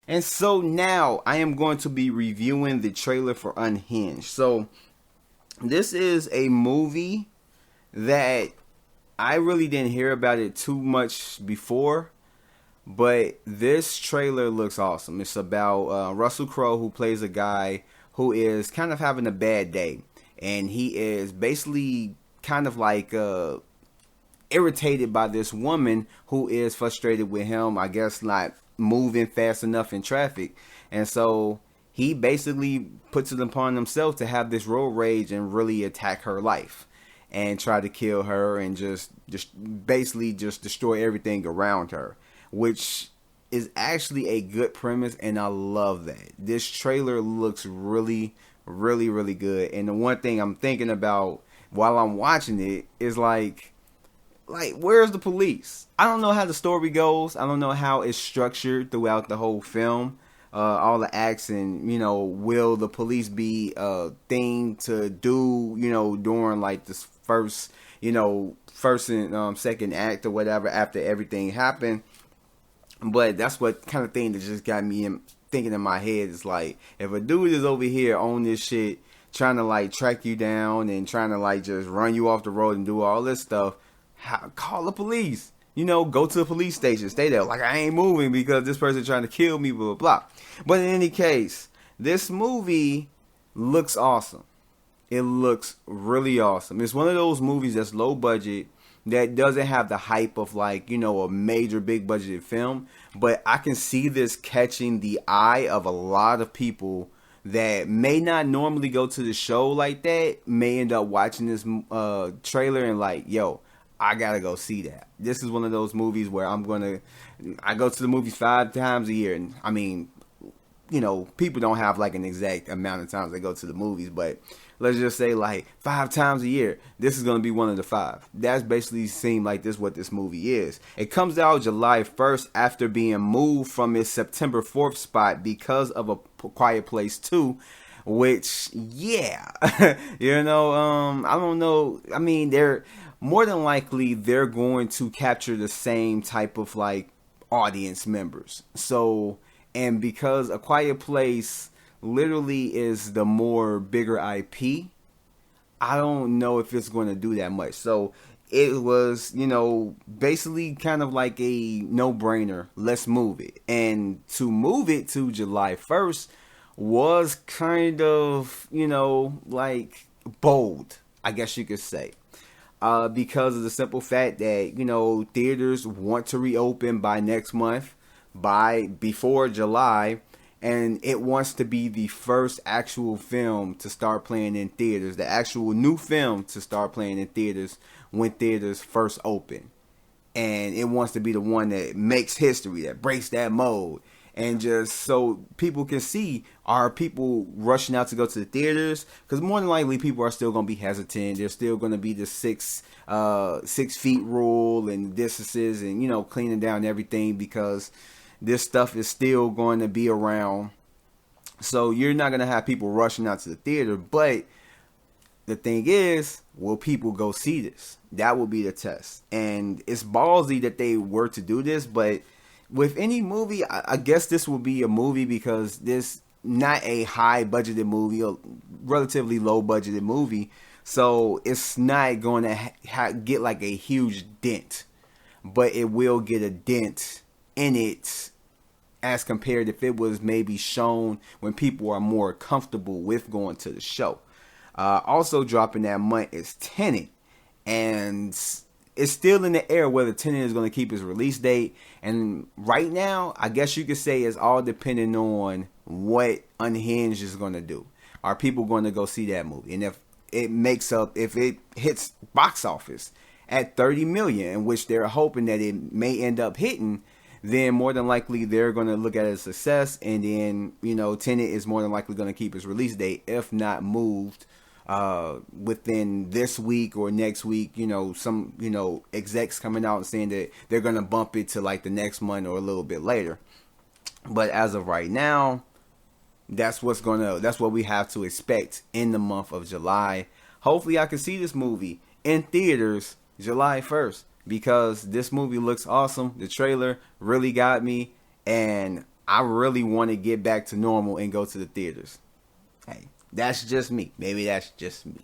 And so now I am going to be reviewing the trailer for Unhinged. So this is a movie that I really didn't hear about it too much before, but this trailer looks awesome. It's about Russell Crowe, who plays a guy who is kind of having a bad day, and he is basically kind of like irritated by this woman who is frustrated with him, I guess, not moving fast enough in traffic. And so he basically puts it upon himself to have this road rage and really attack her life and try to kill her and just basically just destroy everything around her, which is actually a good premise, and I love that. This trailer looks really, really, really good. And the one thing I'm thinking about while I'm watching it is like where's the police? I don't know how the story goes. I don't know how it's structured throughout the whole film. All the acts, and will the police be a thing to do, during like this first and second act or whatever after everything happened. But that's what kind of thing that just got me thinking in my head is like, if a dude is over here on this shit trying to like track you down and trying to like just run you off the road and do all this stuff, call the police. Go to the police station, stay there. Like, I ain't moving because this person trying to kill me, blah, blah, blah. But in any case, this movie looks awesome. It looks really awesome. It's one of those movies that's low budget, that doesn't have the hype of like, a major big budgeted film. But I can see this catching the eye of a lot of people that may not normally go to the show like that, may end up watching this trailer and like, yo, I gotta go see that. This is one of those movies where I go to the movies 5 times a year. And I mean, people don't have like an exact amount of times they go to the movies, but let's just say like 5 times a year, this is going to be one of the 5. That's basically seemed like this what this movie is. It comes out July 1st after being moved from its September 4th spot because of A Quiet Place 2, which, yeah, I don't know. I mean, they're more than likely they're going to capture the same type of like audience members. So, and because A Quiet Place literally is the more bigger IP, I don't know if it's going to do that much. So it was, basically kind of like a no-brainer. Let's move it. And to move it to July 1st was kind of, like bold, I guess you could say. Because of the simple fact that, theaters want to reopen by next month, before July, and it wants to be the first actual film to start playing in theaters, the actual new film to start playing in theaters when theaters first open. And it wants to be the one that makes history, that breaks that mold. And just so people can see, are people rushing out to go to the theaters? Because more than likely people are still going to be hesitant. There's still going to be the 6 feet rule and distances and, cleaning down everything, because this stuff is still going to be around. So you're not going to have people rushing out to the theater. But the thing is, will people go see this? That will be the test. And it's ballsy that they were to do this. But with any movie, I guess this will be a movie, because this not a high budgeted movie, a relatively low budgeted movie. So it's not going to get like a huge dent. But it will get a dent in it as compared if it was maybe shown when people are more comfortable with going to the show. Also dropping that month is Tenet, and it's still in the air whether Tenet is going to keep its release date. And right now, I guess you could say it's all depending on what Unhinged is going to do. Are people going to go see that movie? And if it hits box office at 30 million, which they're hoping that it may end up hitting, then more than likely they're going to look at it as a success. And then, Tenet is more than likely going to keep its release date, if not moved within this week or next week. Some execs coming out and saying that they're going to bump it to like the next month or a little bit later. But as of right now, that's what we have to expect in the month of July. Hopefully I can see this movie in theaters July 1st, because this movie looks awesome. The trailer really got me, and I really want to get back to normal and go to the theaters. Hey, that's just me. Maybe that's just me.